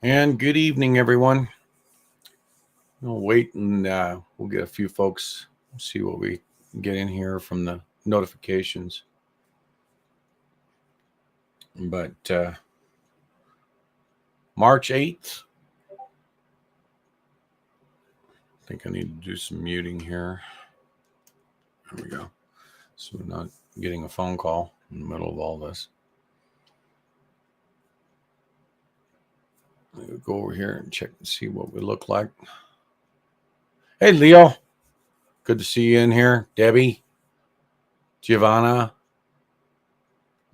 And good evening, everyone. We'll wait and we'll get a few folks, see what we get in here from the notifications. But March 8th, I think I need to do some muting here. There we go. So we're not getting a phone call in the middle of all this. We'll go over here and check and see what we look like. Hey, Leo. Good to see you in here. Debbie, Giovanna,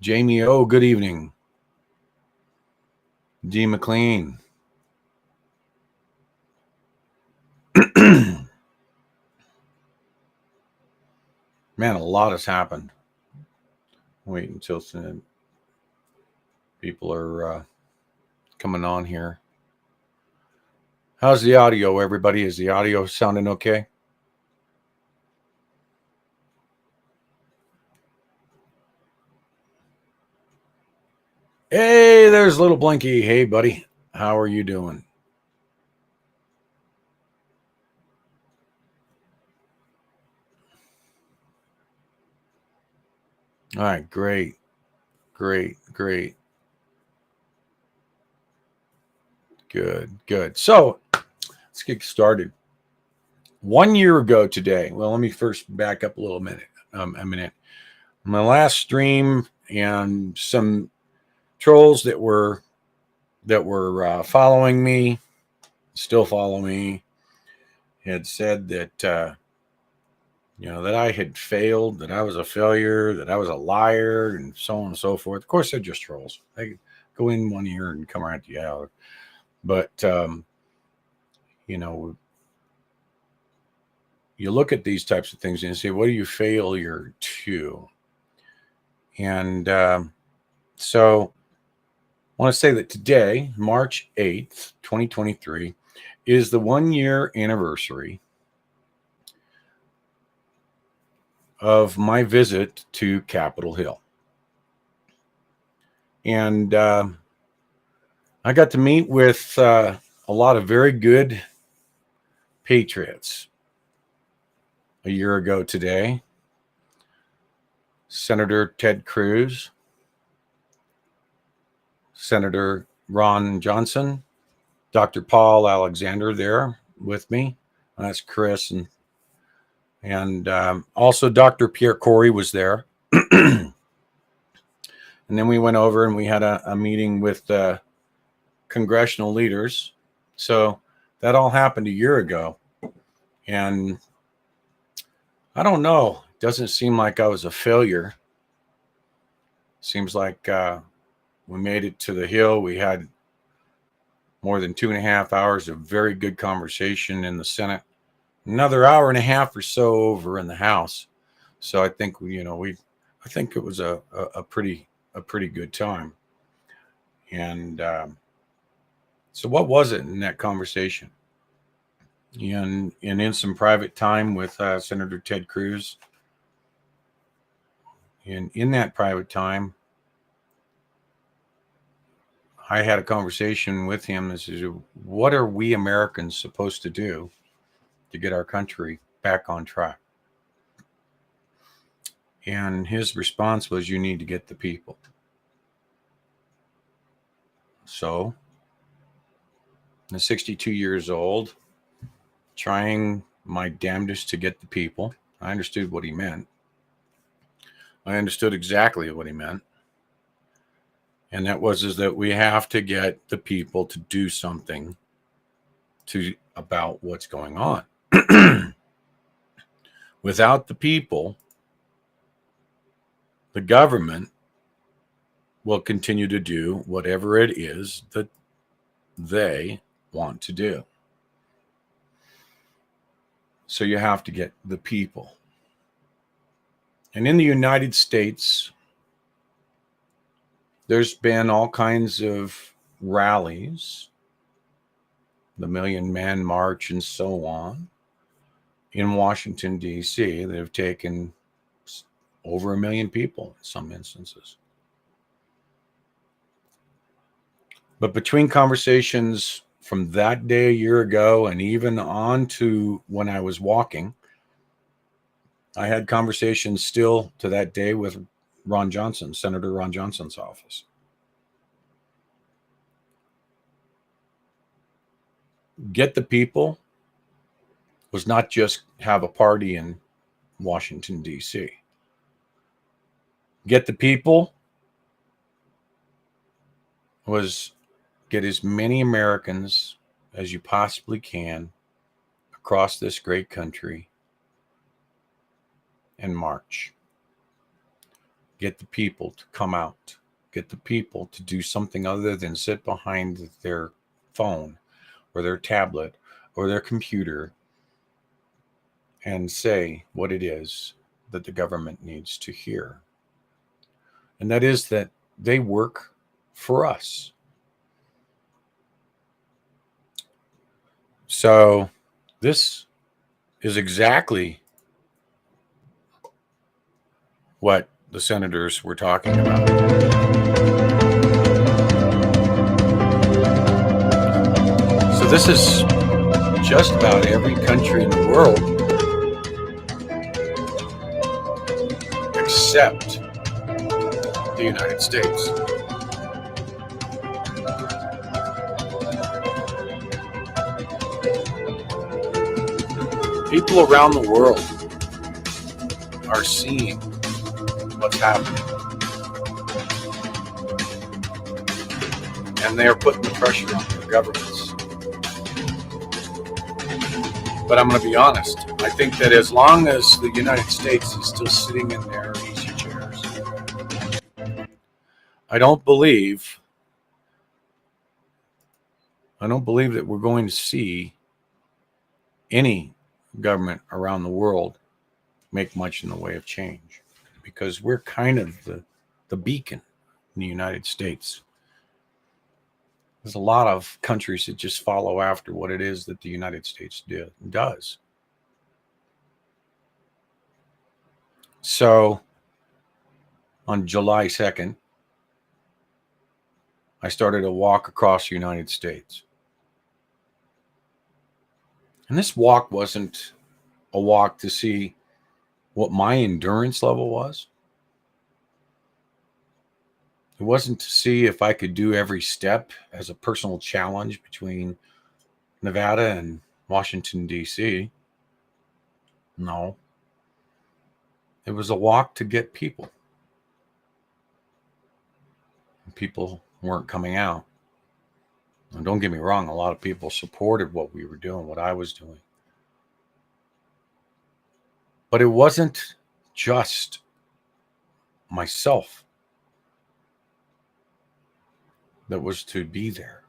Jamie O, good evening. D. McLean. Man, a lot has happened. Wait until people are coming on here. How's the audio, everybody? Is the audio sounding okay? Hey, there's little Blinky. Hey, buddy. How are you doing? All right, great. Good. So let's get started. 1 year ago today, well, let me first back up a minute. My last stream and some trolls that were following me, still follow me, had said that that I had failed, that I was a failure, that I was a liar, and so on and so forth. Of course, they're just trolls. They go in 1 year and come right the out. But you look at these types of things and you say, what are you failure to? And so I want to say that today, March 8th, 2023, is the 1 year anniversary of my visit to Capitol Hill. And I got to meet with a lot of very good patriots a year ago today. Senator Ted Cruz, Senator Ron Johnson, Dr. Paul Alexander there with me. That's Chris, and also Dr. Pierre Corey was there. And then we went over and we had a meeting with congressional leaders. So that all happened a year ago. And I don't know. It doesn't seem like I was a failure. Seems like we made it to the Hill. We had more than 2.5 hours of very good conversation in the Senate. Another hour and a half or so over in the House. So I think I think it was a pretty good time. And so what was it in that conversation? And in some private time with Senator Ted Cruz. And in that private time, I had a conversation with him. This is, what are we Americans supposed to do to get our country back on track? And his response was, you need to get the people. So, I'm 62 years old, trying my damnedest to get the people. I understood what he meant. I understood exactly what he meant. And that is that we have to get the people to do something about what's going on. Without the people, the government will continue to do whatever it is that they want to do. So you have to get the people. And in the United States, there's been all kinds of rallies, the Million Man March and so on, in Washington, D.C. that have taken over 1 million people in some instances. But between conversations from that day a year ago and even on to when I was walking, I had conversations still to that day with Ron Johnson, Senator Ron Johnson's office. Get the people was not just have a party in Washington, D.C. Get the people was get as many Americans as you possibly can across this great country and march. Get the people to come out. Get the people to do something other than sit behind their phone or their tablet or their computer and say what it is that the government needs to hear. And that is that they work for us. So this is exactly what the senators were talking about. So this is just about every country in the world except the United States. People around the world are seeing what's happening, and they are putting the pressure on their governments. But I'm going to be honest. I think that as long as the United States is still sitting in their easy chairs, I don't believe that we're going to see any government around the world make much in the way of change, because we're kind of the beacon in the United States. There's a lot of countries that just follow after what it is that the United States does. So on July 2nd, I started a walk across the United States. And this walk wasn't a walk to see what my endurance level was. It wasn't to see if I could do every step as a personal challenge between Nevada and Washington, D.C. No. It was a walk to get people. People weren't coming out. And don't get me wrong, a lot of people supported what we were doing, what I was doing. But it wasn't just myself that was to be there.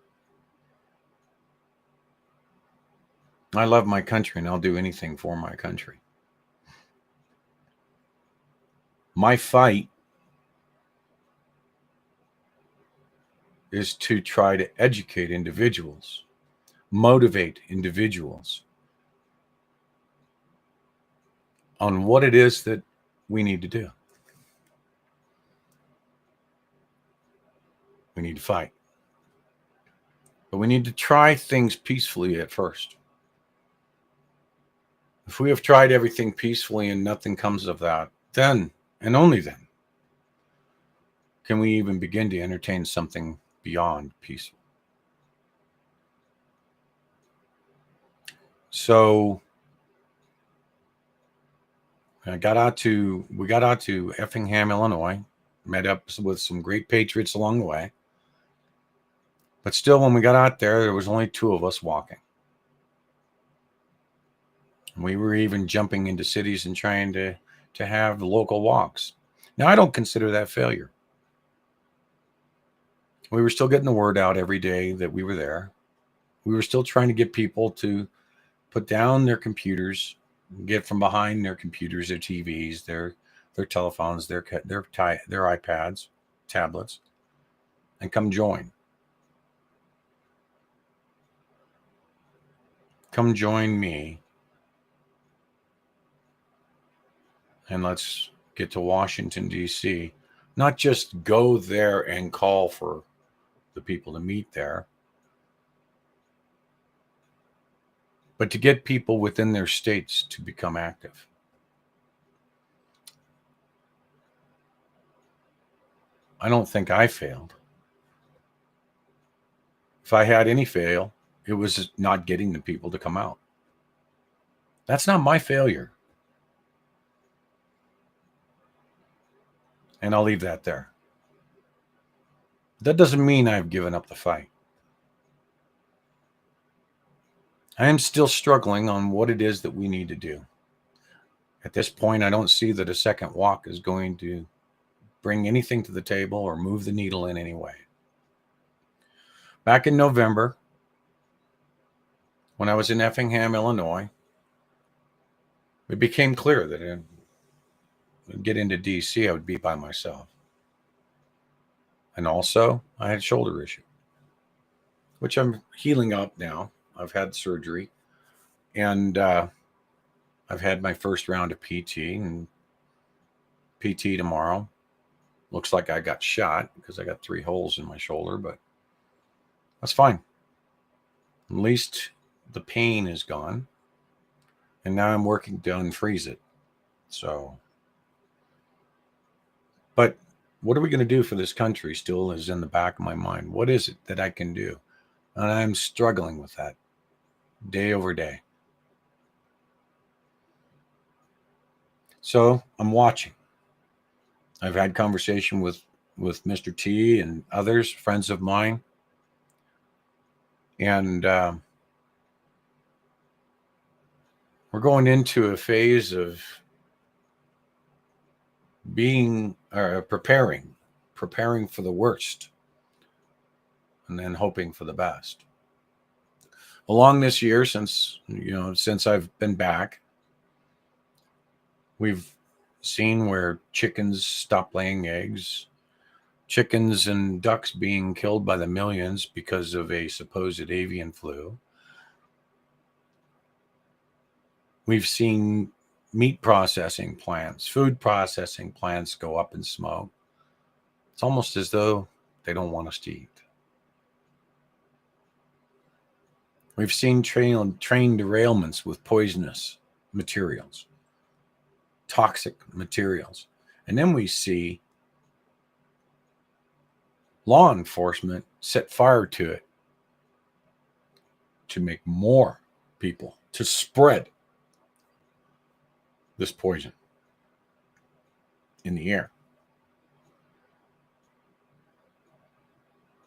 I love my country and I'll do anything for my country. My fight is to try to educate individuals, motivate individuals on what it is that we need to do. We need to fight. But we need to try things peacefully at first. If we have tried everything peacefully and nothing comes of that, then, and only then, can we even begin to entertain something beyond peaceful. So we got out to Effingham, Illinois, met up with some great patriots along the way. But still, when we got out there was only two of us walking. We were even jumping into cities and trying to have local walks. Now, I don't consider that failure. We were still getting the word out every day that we were there. We were still trying to get people to put down their computers, get from behind their computers, their TVs, their telephones, their iPads, tablets, and come join. Come join me. And let's get to Washington, D.C. Not just go there and call for the people to meet there, but to get people within their states to become active. I don't think I failed. If I had any fail, it was not getting the people to come out. That's not my failure. And I'll leave that there. That doesn't mean I've given up the fight. I am still struggling on what it is that we need to do. At this point, I don't see that a second walk is going to bring anything to the table or move the needle in any way. Back in November, when I was in Effingham, Illinois, it became clear that I'd get into DC, I would be by myself. And also, I had shoulder issue, which I'm healing up now. I've had surgery, and I've had my first round of PT, and PT tomorrow. Looks like I got shot because I got 3 holes in my shoulder, but that's fine. At least the pain is gone, and now I'm working to unfreeze it. So, but what are we going to do for this country still is in the back of my mind. What is it that I can do? And I'm struggling with that day over day. So I'm watching. I've had conversation with Mr. T and others, friends of mine. And we're going into a phase of preparing for the worst and then hoping for the best. Along this year, since I've been back, we've seen where chickens stop laying eggs, chickens and ducks being killed by the millions because of a supposed avian flu. We've seen meat processing plants, food processing plants go up in smoke. It's almost as though they don't want us to eat. We've seen train derailments with poisonous materials, toxic materials. And then we see law enforcement set fire to it to make more people, to spread this poison in the air.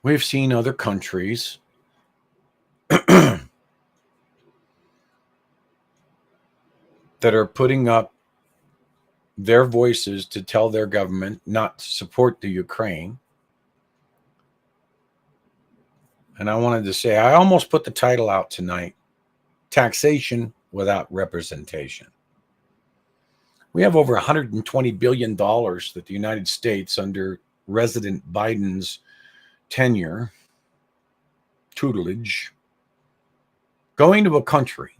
We've seen other countries that are putting up their voices to tell their government not to support the Ukraine. And I wanted to say, I almost put the title out tonight, Taxation Without Representation. We have over $120 billion that the United States, under President Biden's tenure, tutelage, going to a country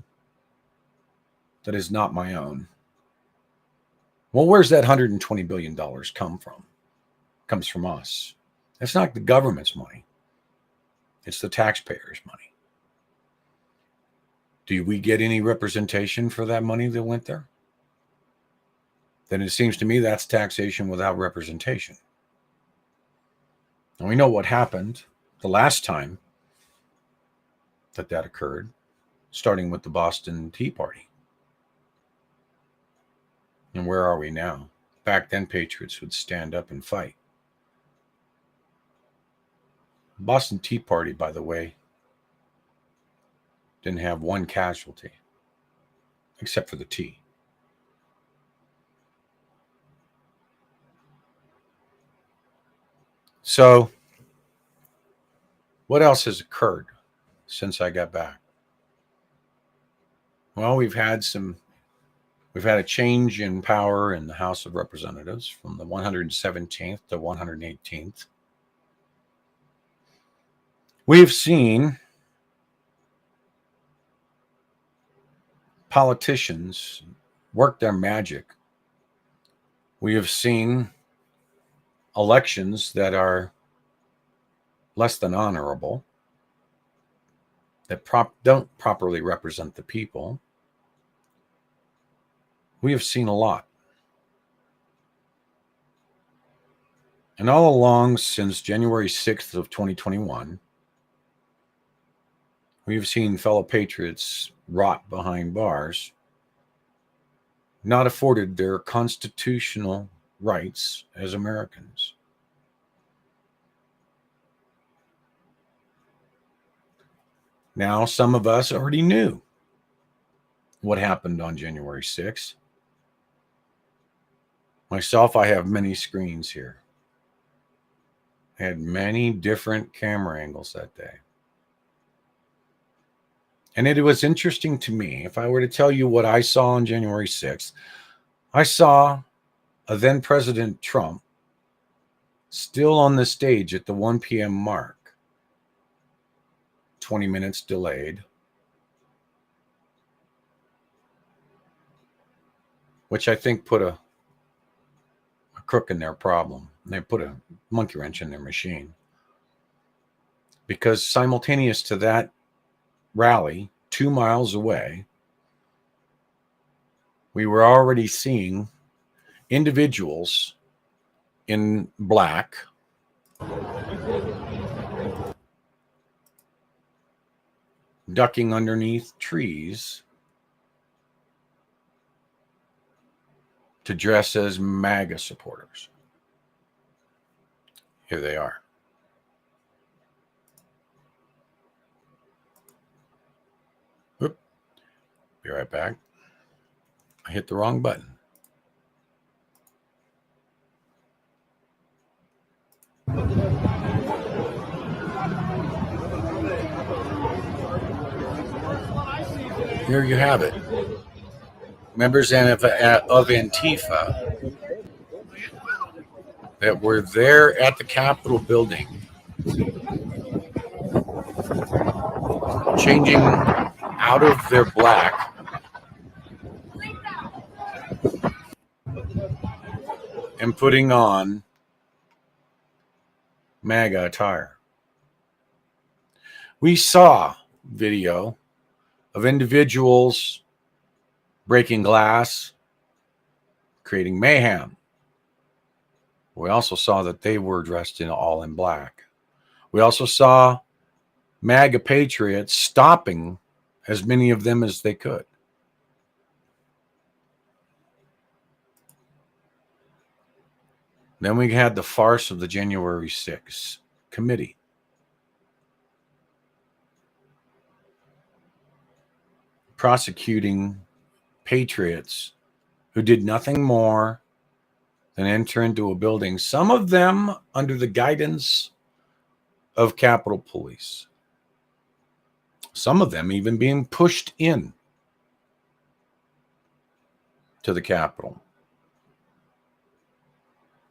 that is not my own. Well, where's that $120 billion come from? It comes from us. It's not the government's money. It's the taxpayers' money. Do we get any representation for that money that went there? Then it seems to me that's taxation without representation. And we know what happened the last time that occurred, starting with the Boston Tea Party. And where are we now? Back then, patriots would stand up and fight. The Boston Tea Party, by the way, didn't have one casualty, except for the tea. So, what else has occurred since I got back? Well, we've had a change in power in the House of Representatives from the 117th to 118th. We've seen politicians work their magic. We have seen elections that are less than honorable, that don't properly represent the people. We have seen a lot. And all along since January 6th of 2021, we have seen fellow patriots rot behind bars, not afforded their constitutional rights as Americans. Now, some of us already knew what happened on January 6th. Myself, I have many screens here. I had many different camera angles that day. And it was interesting to me, if I were to tell you what I saw on January 6th, I saw a then President Trump still on the stage at the 1 p.m. mark, 20 minutes delayed, which I think put a crook in their problem. They put a monkey wrench in their machine. Because simultaneous to that rally, 2 miles away, we were already seeing individuals in black ducking underneath trees to dress as MAGA supporters. Here they are. Oop. Be right back. I hit the wrong button. Here you have it. Members of Antifa that were there at the Capitol building, changing out of their black and putting on MAGA attire. We saw video of individuals breaking glass, creating mayhem. We also saw that they were dressed all in black. We also saw MAGA patriots stopping as many of them as they could. Then we had the farce of the January 6th committee. Prosecuting patriots who did nothing more than enter into a building, some of them under the guidance of Capitol Police, some of them even being pushed in to the Capitol.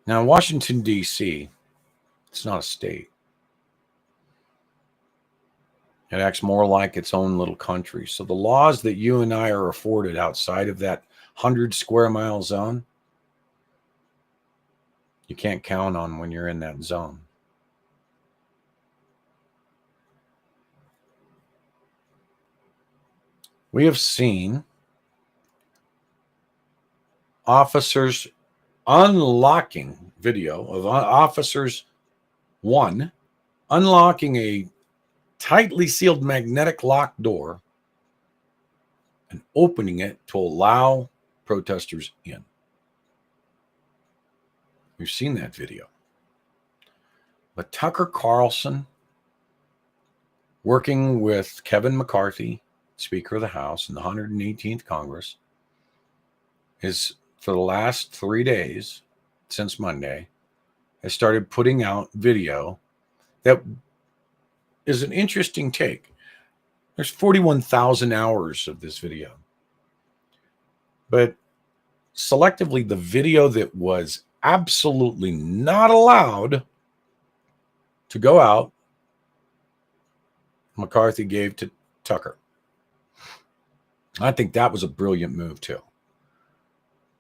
Now, Washington, D.C., it's not a state. It acts more like its own little country. So the laws that you and I are afforded outside of that 100 square mile zone, you can't count on when you're in that zone. We have seen officers unlocking video of officers, one, unlocking a tightly sealed magnetic lock door and opening it to allow protesters in. We've seen that video. But Tucker Carlson, working with Kevin McCarthy, Speaker of the House in the 118th Congress, is for the last 3 days, since Monday, has started putting out video that is an interesting take. There's 41,000 hours of this video. But selectively, the video that was absolutely not allowed to go out, McCarthy gave to Tucker. I think that was a brilliant move, too.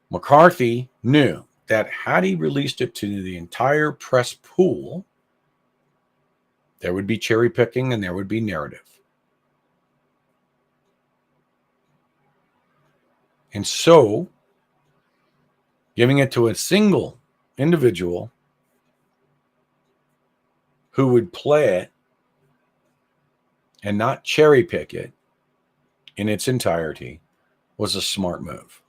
McCarthy knew that had he released it to the entire press pool, There would be cherry picking and there would be narrative. And so, giving it to a single individual who would play it and not cherry pick it in its entirety was a smart move.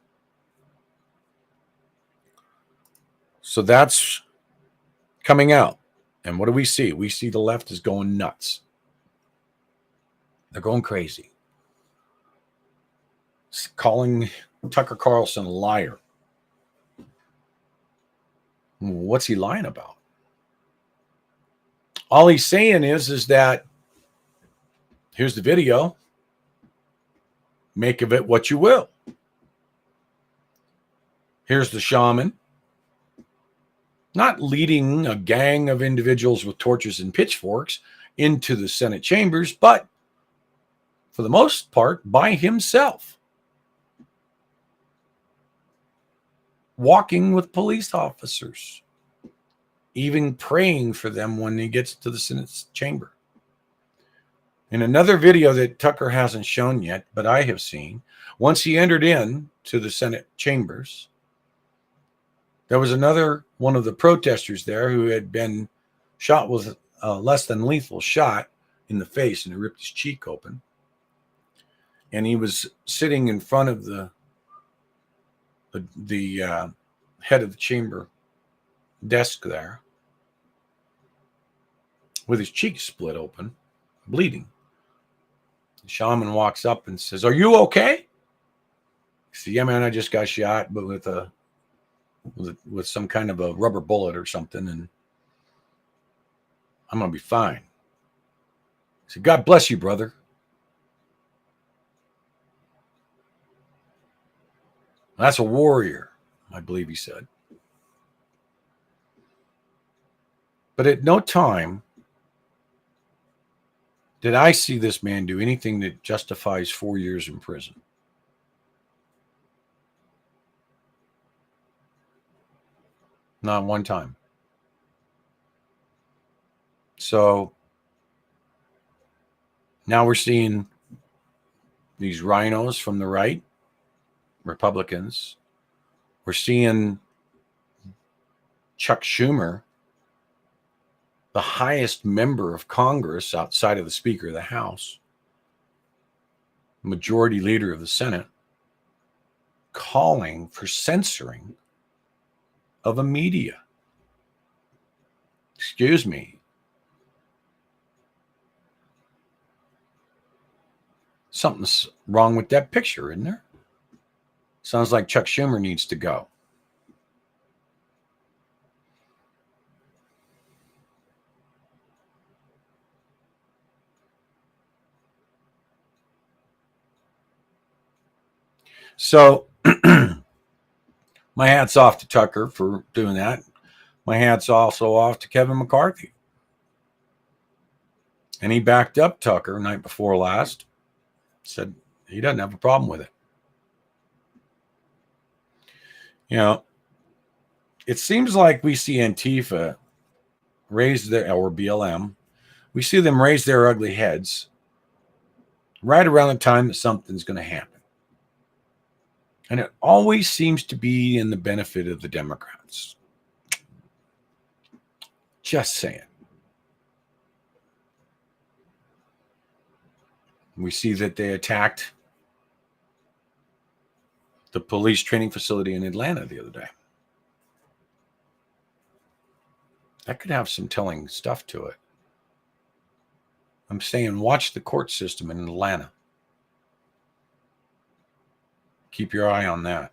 So that's coming out. And what do we see? We see the left is going nuts. They're going crazy. Calling Tucker Carlson a liar. What's he lying about? All he's saying is that here's the video. Make of it what you will. Here's the shaman. Not leading a gang of individuals with torches and pitchforks into the Senate chambers, but for the most part, by himself. Walking with police officers. Even praying for them when he gets to the Senate chamber. In another video that Tucker hasn't shown yet, but I have seen, once he entered in to the Senate chambers, there was another one of the protesters there who had been shot with a less than lethal shot in the face, and it ripped his cheek open. And he was sitting in front of the head of the chamber desk there with his cheek split open, bleeding. The shaman walks up and says, "Are you okay?" He said, "Yeah, man, I just got shot, but with some kind of a rubber bullet or something, and I'm going to be fine." He said, "God bless you, brother." That's a warrior, I believe he said. But at no time did I see this man do anything that justifies 4 years in prison. Not one time. So now we're seeing these rhinos from the right, Republicans. We're seeing Chuck Schumer, the highest member of Congress outside of the Speaker of the House, majority leader of the Senate, calling for censoring of a media. Excuse me. Something's wrong with that picture, isn't there? Sounds like Chuck Schumer needs to go. So my hat's off to Tucker for doing that. My hat's also off to Kevin McCarthy. And he backed up Tucker night before last. Said he doesn't have a problem with it. You know, it seems like we see Antifa raise their, or BLM, we see them raise their ugly heads right around the time that something's going to happen. And it always seems to be in the benefit of the Democrats. Just saying. We see that they attacked the police training facility in Atlanta the other day. That could have some telling stuff to it. I'm saying watch the court system in Atlanta. Keep your eye on that.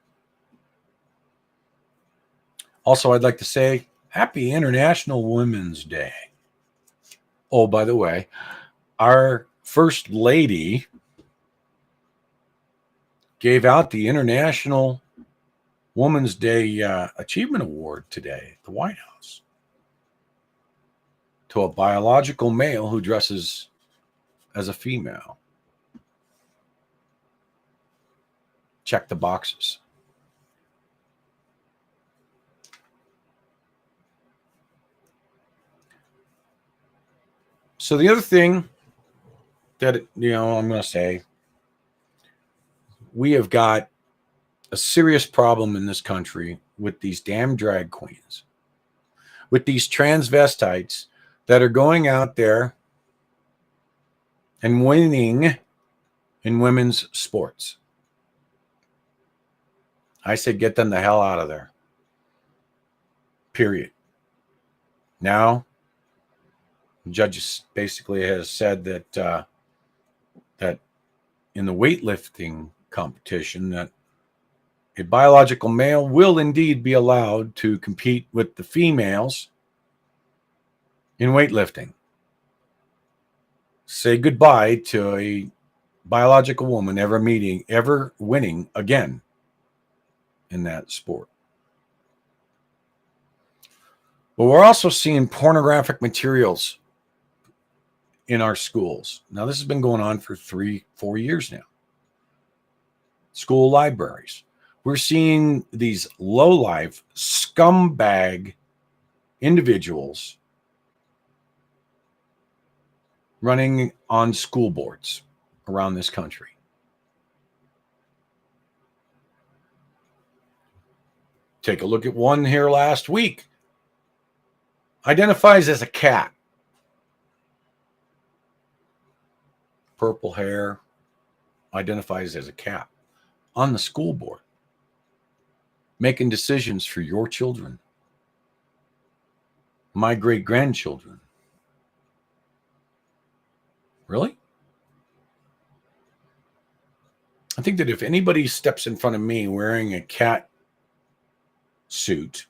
Also, I'd like to say happy International Women's Day. Oh, by the way, our First Lady gave out the International Women's Day Achievement Award today at the White House to a biological male who dresses as a female. Check the boxes. So the other thing that, I'm going to say, we have got a serious problem in this country with these damn drag queens, with these transvestites that are going out there and winning in women's sports. I say get them the hell out of there. Period. Now, the judge basically has said that that in the weightlifting competition, that a biological male will indeed be allowed to compete with the females in weightlifting. Say goodbye to a biological woman ever winning again in that sport. But we're also seeing pornographic materials in our schools. Now, this has been going on for 3-4 years now. School libraries. We're seeing these low-life, scumbag individuals running on school boards around this country. Take a look at one here last week. Identifies as a cat. Purple hair. Identifies as a cat. On the school board. Making decisions for your children. My great-grandchildren. Really? I think that if anybody steps in front of me wearing a cat suit,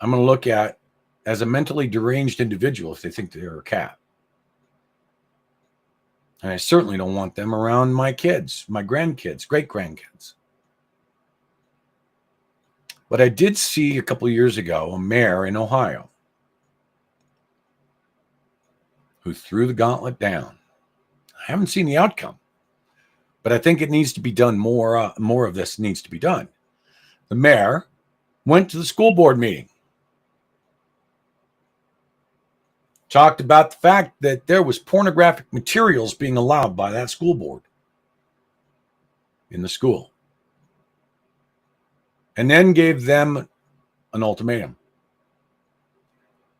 I'm going to look at as a mentally deranged individual if they think they're a cat. And I certainly don't want them around my kids, my grandkids, great-grandkids. But I did see a couple of years ago a mayor in Ohio who threw the gauntlet down. I haven't seen the outcome, but I think it needs to be done more. More of this needs to be done. The mayor went to the school board meeting, talked about the fact that there was pornographic materials being allowed by that school board in the school, and then gave them an ultimatum.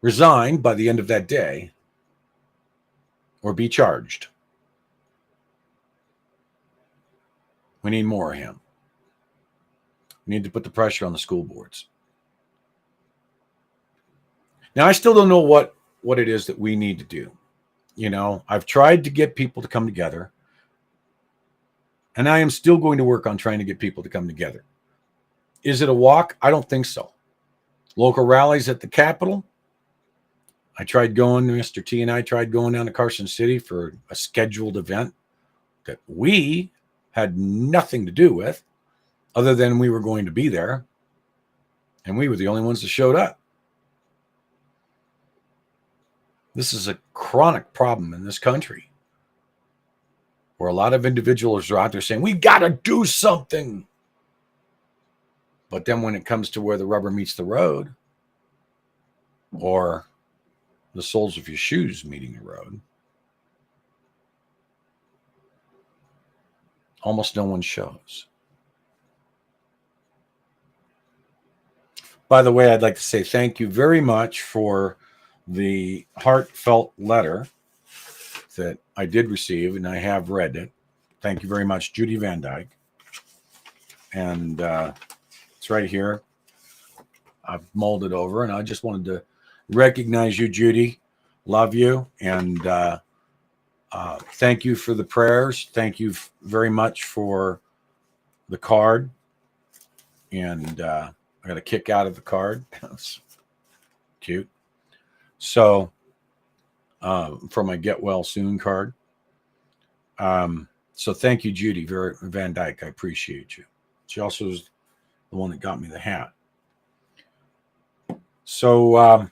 Resign by the end of that day or be charged. We need more of him. We need to put the pressure on the school boards. Now, I still don't know what it is that we need to do. I've tried to get people to come together, and I am still going to work on trying to get people to come together. Is it a walk? I don't think so. Local rallies at the Capitol. Mr. T and I tried going down to Carson City for a scheduled event that we had nothing to do with, other than we were going to be there, and we were the only ones that showed up. This is a chronic problem in this country, where a lot of individuals are out there saying, we've got to do something. But then when it comes to where the rubber meets the road, or the soles of your shoes meeting the road, almost no one shows. By the way, I'd like to say thank you very much for the heartfelt letter that I did receive, and I have read it. Thank you very much, Judy Van Dyke. And it's right here. I've molded over, and I just wanted to recognize you, Judy. Love you, and thank you for the prayers. Thank you very much for the card. And I got a kick out of the card. That's cute. So, for my Get Well Soon card. So thank you, Judy Van Dyke. I appreciate you. She also is the one that got me the hat. So,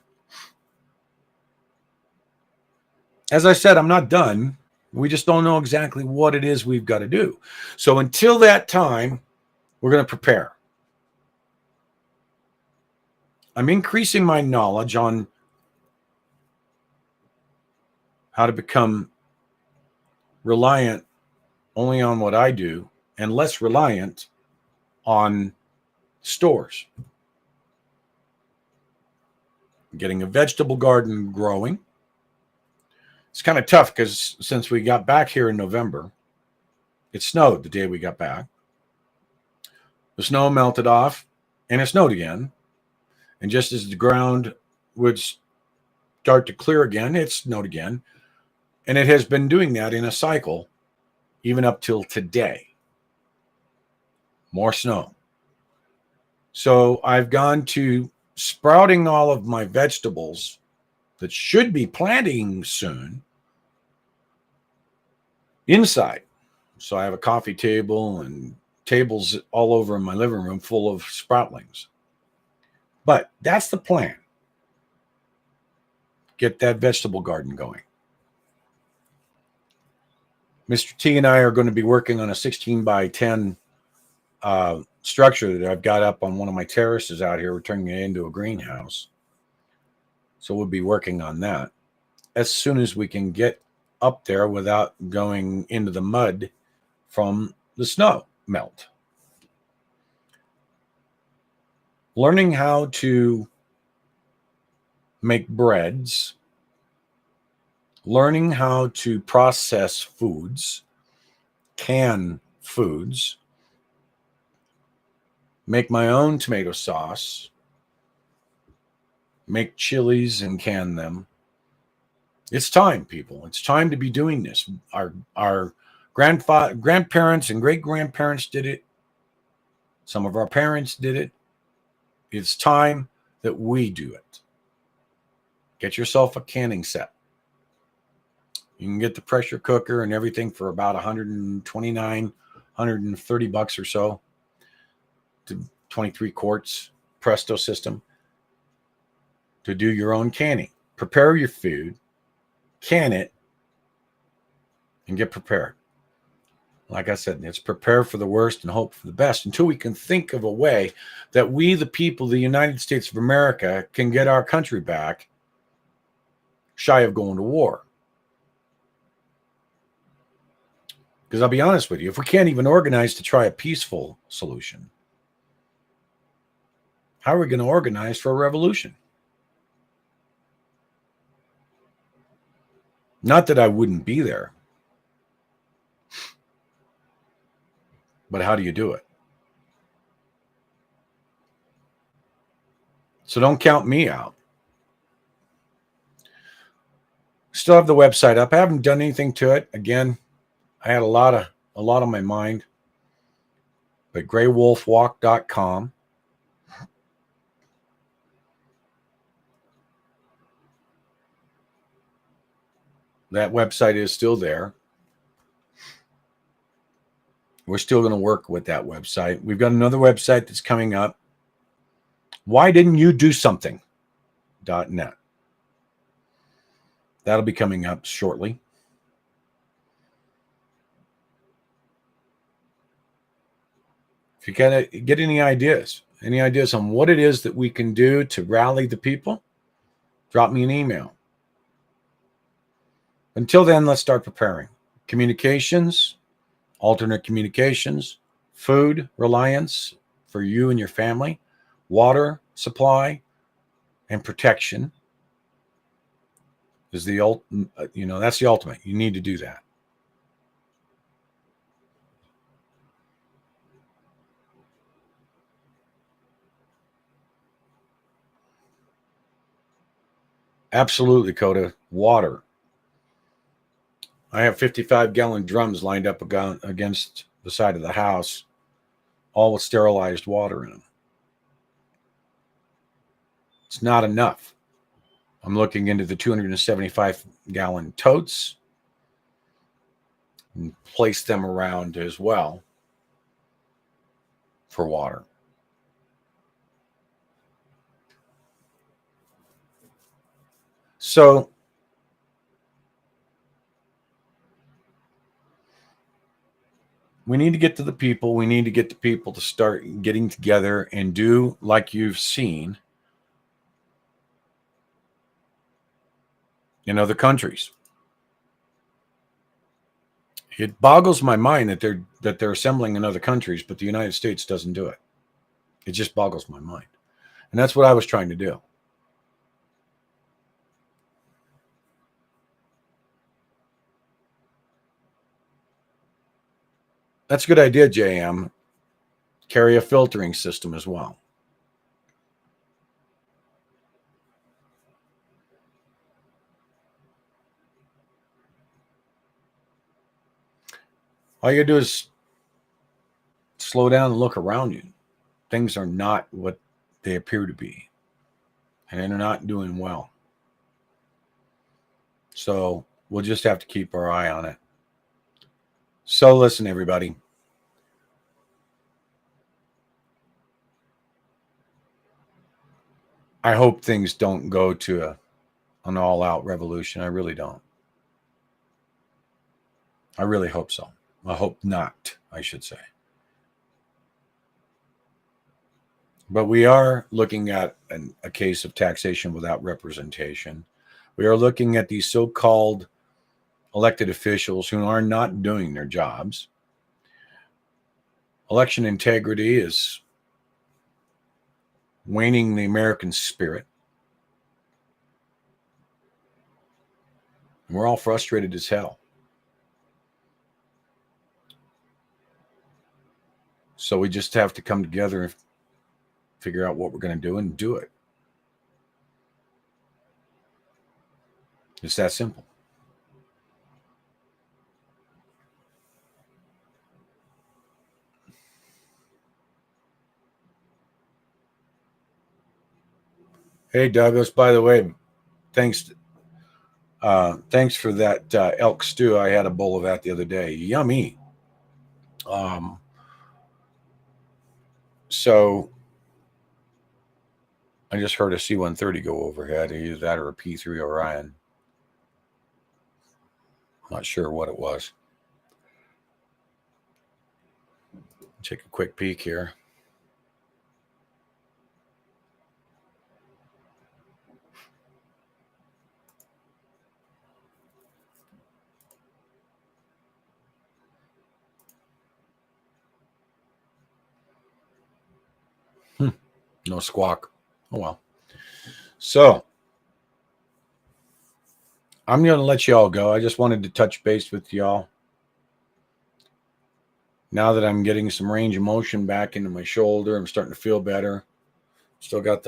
as I said, I'm not done. We just don't know exactly what it is we've got to do. So until that time, we're going to prepare. I'm increasing my knowledge on how to become reliant only on what I do and less reliant on stores. Getting a vegetable garden growing. It's kind of tough because since we got back here in November, it snowed the day we got back. The snow melted off and it snowed again. And just as the ground would start to clear again, it snowed again. And it has been doing that in a cycle even up till today. More snow. So I've gone to sprouting all of my vegetables that should be planting soon inside. So I have a coffee table and tables all over in my living room full of sproutlings. But that's the plan. Get that vegetable garden going. Mr. T and I are going to be working on a 16 by 10 structure that I've got up on one of my terraces out here. We're turning it into a greenhouse. So we'll be working on that as soon as we can get up there without going into the mud from the snow melt. Learning how to make breads, learning how to process foods, can foods, make my own tomato sauce, make chilies and can them. It's time, people. It's time to be doing this. Our grandparents and great-grandparents did it. Some of our parents did it. It's time that we do it. Get yourself a canning set. You can get the pressure cooker and everything for about $129, $130 or so. To 23 quarts Presto system to do your own canning. Prepare your food, can it, and get prepared. Like I said, it's prepare for the worst and hope for the best until we can think of a way that we, the people of the United States of America, can get our country back shy of going to war. Because I'll be honest with you, if we can't even organize to try a peaceful solution, how are we going to organize for a revolution? Not that I wouldn't be there, but how do you do it? So don't count me out. Still have the website up. I haven't done anything to it. Again, I had a lot on my mind. But graywolfwalk.com. That website is still there. We're still going to work with that website. We've got another website that's coming up. Why didn't you do something? .net. That'll be coming up shortly. If you get any ideas on what it is that we can do to rally the people, drop me an email. Until then, let's start preparing. Communications, alternate communications, food reliance for you and your family, water supply, and protection is that's the ultimate. You need to do that. Absolutely, Coda. Water. I have 55-gallon drums lined up against the side of the house, all with sterilized water in them. It's not enough. I'm looking into the 275-gallon totes and place them around as well for water. So we need to get to the people. We need to get the people to start getting together and do like you've seen in other countries. It boggles my mind that they're assembling in other countries, but the United States doesn't do it. It just boggles my mind. And that's what I was trying to do. That's a good idea, JM. Carry a filtering system as well. All you do is slow down and look around you. Things are not what they appear to be, and they're not doing well. So we'll just have to keep our eye on it. So listen, everybody. I hope things don't go to an all-out revolution. I really don't. I really hope so. I hope not, I should say. But we are looking at a case of taxation without representation. We are looking at these so-called elected officials who are not doing their jobs. Election integrity is waning the American spirit. And we're all frustrated as hell. So we just have to come together and figure out what we're going to do and do it. It's that simple. Hey, Douglas, by the way, thanks for that elk stew. I had a bowl of that the other day. Yummy. So I just heard a C-130 go overhead. Either that or a P-3 Orion. I'm not sure what it was. Take a quick peek here. No squawk. Oh, well. So I'm going to let y'all go. I just wanted to touch base with y'all. Now that I'm getting some range of motion back into my shoulder, I'm starting to feel better. Still got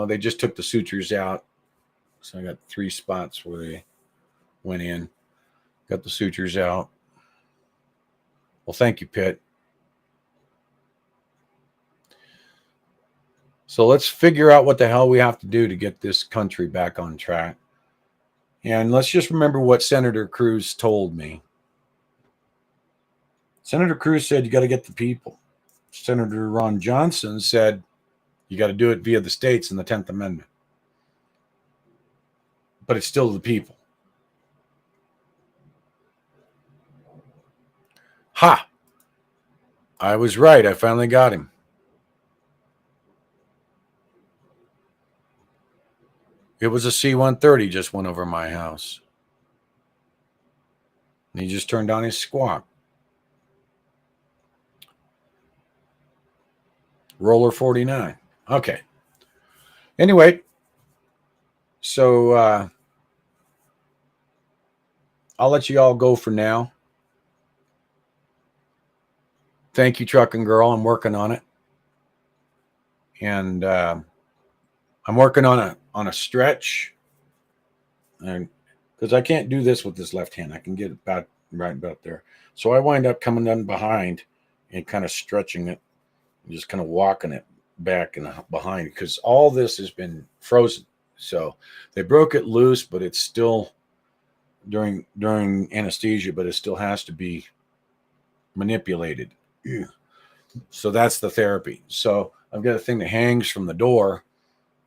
they just took the sutures out. So I got 3 spots where they went in. Got the sutures out. Well, thank you, Pitt. So let's figure out what the hell we have to do to get this country back on track. And let's just remember what Senator Cruz told me. Senator Cruz said you got to get the people. Senator Ron Johnson said you got to do it via the states and the 10th Amendment. But it's still the people. Ha! I was right. I finally got him. It was a C-130 just went over my house. And he just turned on his squawk. Roller 49. Okay. Anyway, so I'll let you all go for now. Thank you, Trucking Girl. I'm working on it. And I'm working on a stretch. And because I can't do this with this left hand. I can get it right about there. So I wind up coming down behind and kind of stretching it. Just kind of walking it back and behind because all this has been frozen. So they broke it loose, but it's still during anesthesia, but it still has to be manipulated. So that's the therapy. So I've got a thing that hangs from the door,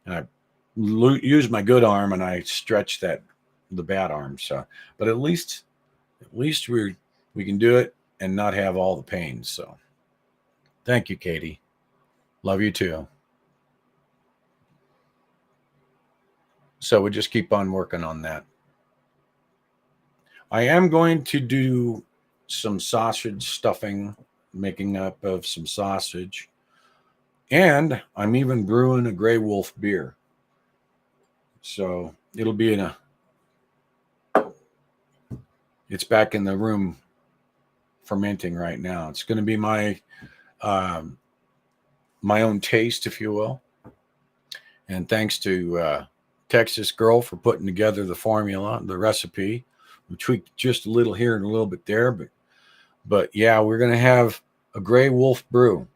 and I use my good arm and I stretch the bad arm. So, but at least we can do it and not have all the pain. So. Thank you, Katie. Love you too. So we just keep on working on that. I am going to do some sausage stuffing, making up of some sausage. And I'm even brewing a Grey Wolf beer. So it'll be it's back in the room fermenting right now. It's going to be my own taste, if you will. And thanks to Texas Girl for putting together the formula, the recipe. We tweaked just a little here and a little bit there, but yeah, we're going to have a Grey Wolf brew.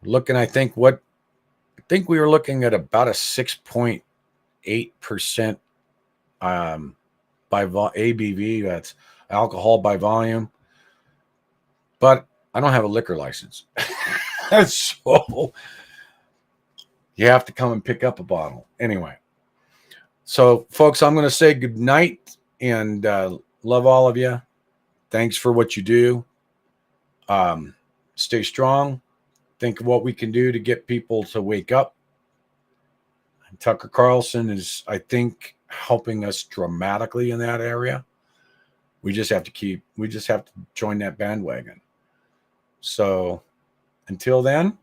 Looking, I think we were looking at about a 6.8% by ABV. That's alcohol by volume. But I don't have a liquor license. So you have to come and pick up a bottle. Anyway, so folks, I'm going to say good night and love all of you. Thanks for what you do. Stay strong. Think of what we can do to get people to wake up. Tucker Carlson is, I think, helping us dramatically in that area. We just have to join that bandwagon. So until then,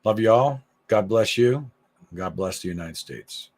love you all. God bless you. God bless the United States.